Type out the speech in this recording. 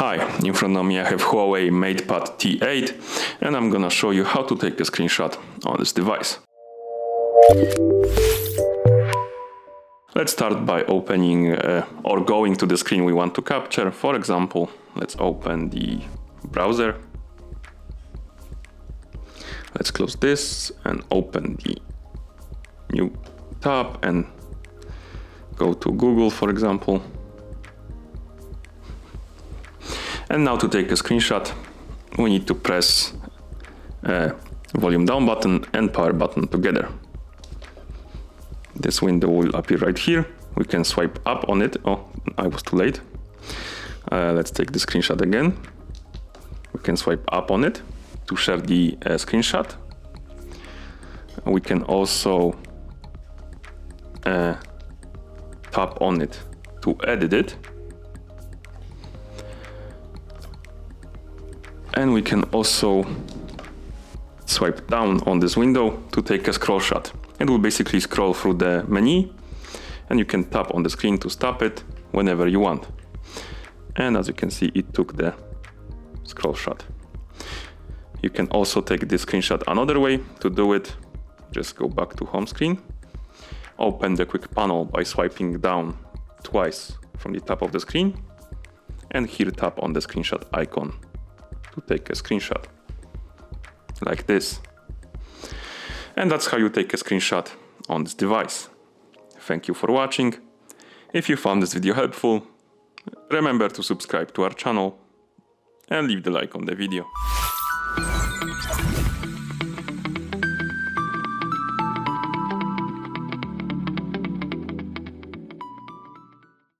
Hi, in front of me I have HUAWEI MatePad T8 and I'm gonna show you how to take a screenshot on this device. Let's start by opening or going to the screen we want to capture. For example, let's open the browser. Let's close this and open the new tab and go to Google, for example. And now to take a screenshot, we need to press volume down button and power button together. This window will appear right here. We can swipe up on it. Oh, I was too late. Let's take the screenshot again. We can swipe up on it to share the screenshot. We can also tap on it to edit it. And we can also swipe down on this window to take a scroll shot. It will basically scroll through the menu and you can tap on the screen to stop it whenever you want. And as you can see, it took the scroll shot. You can also take this screenshot another way. To do it, just go back to home screen. Open the quick panel by swiping down twice from the top of the screen. And here tap on the screenshot icon to take a screenshot, like this. And that's how you take a screenshot on this device. Thank you for watching. If you found this video helpful, remember to subscribe to our channel and leave the like on the video.